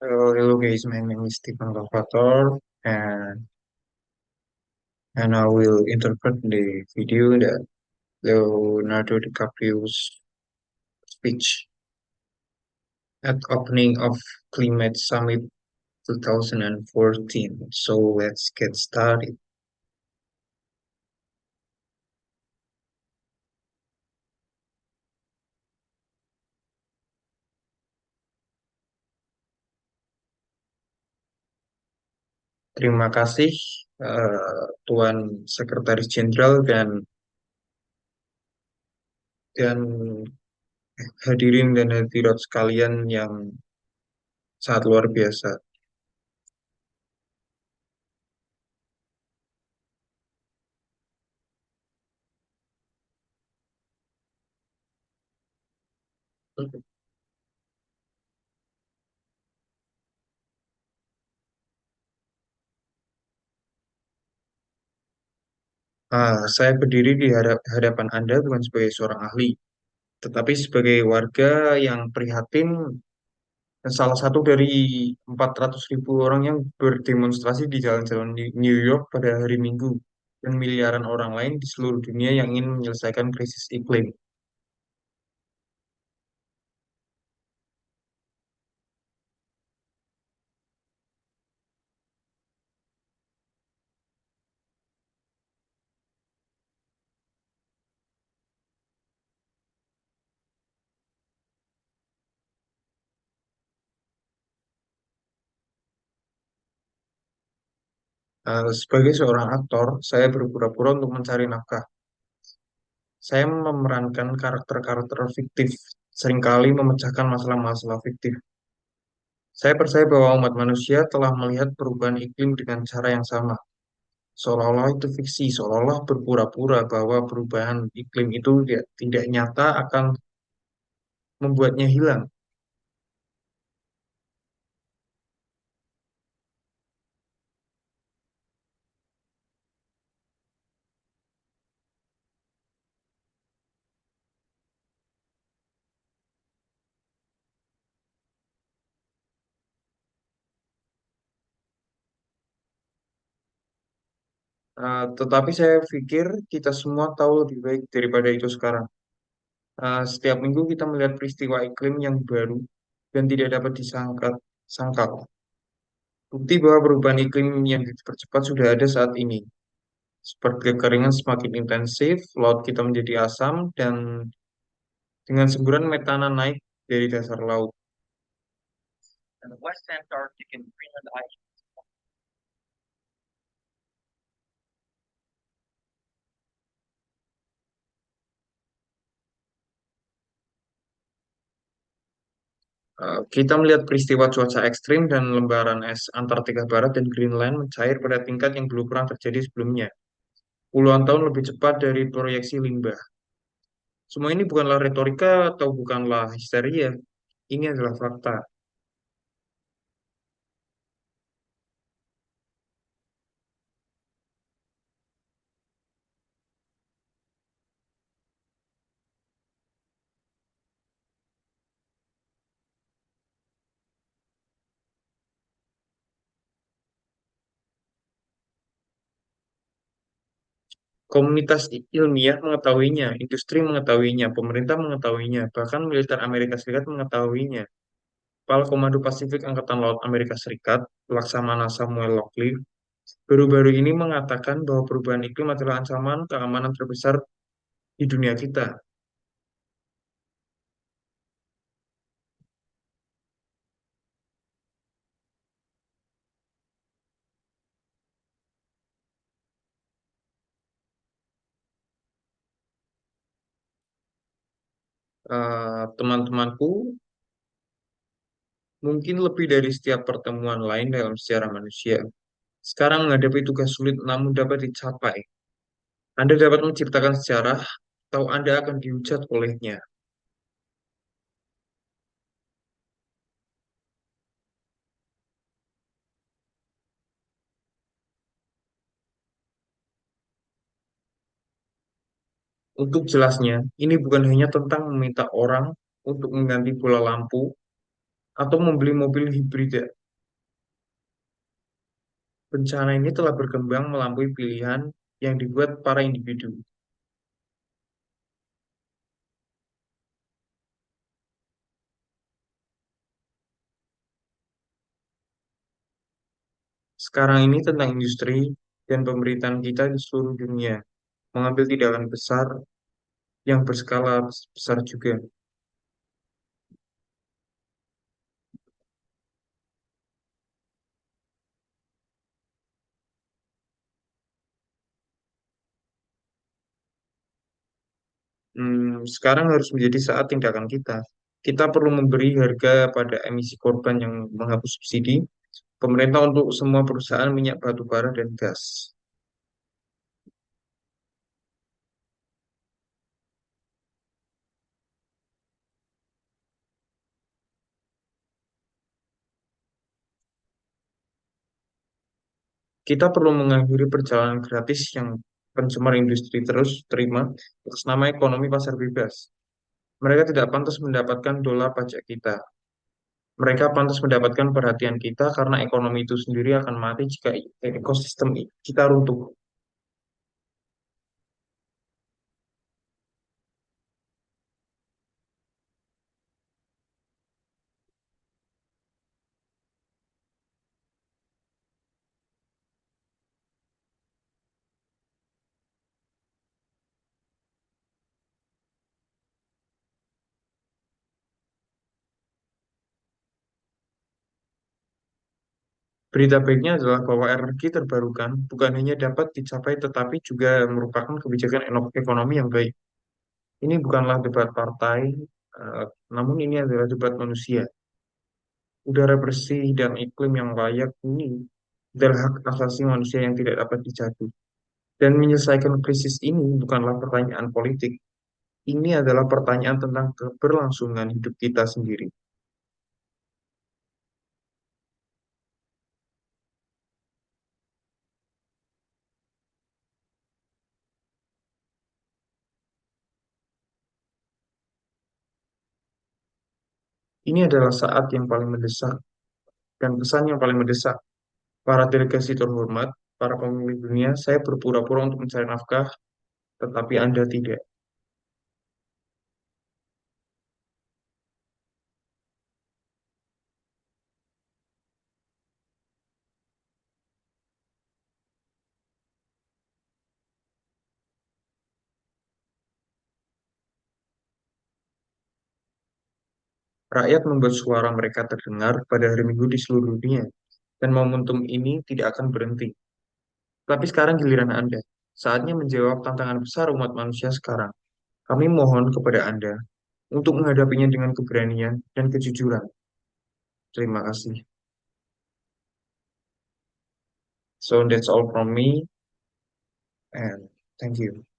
Hello guys, my name is Stephen Lovator, and I will interpret the video that Leonardo DiCaprio's speech at opening of Climate Summit 2014. So let's get started. Terima kasih Tuan Sekretaris Jenderal dan hadirin dan hadirat sekalian yang sangat luar biasa. Saya berdiri di hadapan Anda bukan sebagai seorang ahli, tetapi sebagai warga yang prihatin dan salah satu dari 400.000 orang yang berdemonstrasi di jalan-jalan di New York pada hari Minggu dan miliaran orang lain di seluruh dunia yang ingin menyelesaikan krisis iklim. Sebagai seorang aktor, saya berpura-pura untuk mencari nafkah. Saya memerankan karakter-karakter fiktif, seringkali memecahkan masalah-masalah fiktif. Saya percaya bahwa umat manusia telah melihat perubahan iklim dengan cara yang sama. Seolah-olah itu fiksi, seolah-olah berpura-pura bahwa perubahan iklim itu tidak nyata akan membuatnya hilang. Tetapi saya pikir kita semua tahu lebih baik daripada itu sekarang. Setiap minggu kita melihat peristiwa iklim yang baru dan tidak dapat sangkal. Bukti bahwa perubahan iklim yang dipercepat sudah ada saat ini. Seperti kekeringan semakin intensif, laut kita menjadi asam, dan dengan semburan metana naik dari dasar laut. Kita melihat peristiwa cuaca ekstrim dan lembaran es Antartika Barat dan Greenland mencair pada tingkat yang belum pernah terjadi sebelumnya. Puluhan tahun lebih cepat dari proyeksi limbah. Semua ini bukanlah retorika atau bukanlah histeria. Ini adalah fakta. Komunitas ilmiah mengetahuinya, industri mengetahuinya, pemerintah mengetahuinya, bahkan militer Amerika Serikat mengetahuinya. Kepala Komando Pasifik Angkatan Laut Amerika Serikat, Laksamana Samuel Locklear, baru-baru ini mengatakan bahwa perubahan iklim adalah ancaman keamanan terbesar di dunia kita. Teman-temanku, mungkin lebih dari setiap pertemuan lain dalam sejarah manusia. Sekarang menghadapi tugas sulit namun dapat dicapai. Anda dapat menciptakan sejarah atau Anda akan dihujat olehnya. Untuk jelasnya, ini bukan hanya tentang meminta orang untuk mengganti bola lampu atau membeli mobil hibrida. Bencana ini telah berkembang melampaui pilihan yang dibuat para individu. Sekarang ini tentang industri dan pemerintahan kita di seluruh dunia mengambil tindakan besar yang berskala besar juga. Sekarang harus menjadi saat tindakan kita. Kita perlu memberi harga pada emisi korban yang menghapus subsidi pemerintah untuk semua perusahaan minyak batu bara dan gas. Kita perlu mengakhiri perjalanan gratis yang pencemar industri terus terima atas nama ekonomi pasar bebas. Mereka tidak pantas mendapatkan dolar pajak kita. Mereka pantas mendapatkan perhatian kita karena ekonomi itu sendiri akan mati jika ekosistem kita runtuh. Berita baiknya adalah bahwa energi terbarukan bukan hanya dapat dicapai tetapi juga merupakan kebijakan ekonomi yang baik. Ini bukanlah debat partai, namun ini adalah debat manusia. Udara bersih dan iklim yang layak ini adalah hak asasi manusia yang tidak dapat dicabut. Dan menyelesaikan krisis ini bukanlah pertanyaan politik, ini adalah pertanyaan tentang keberlangsungan hidup kita sendiri. Ini adalah saat yang paling mendesak dan pesan yang paling mendesak. Para delegasi terhormat, para pemimpin dunia, saya berpura-pura untuk mencari nafkah, tetapi Anda tidak. Rakyat membuat suara mereka terdengar pada hari Minggu di seluruh dunia, dan momentum ini tidak akan berhenti. Tapi sekarang giliran Anda. Saatnya menjawab tantangan besar umat manusia sekarang. Kami mohon kepada Anda untuk menghadapinya dengan keberanian dan kejujuran. Terima kasih. So that's all from me, and thank you.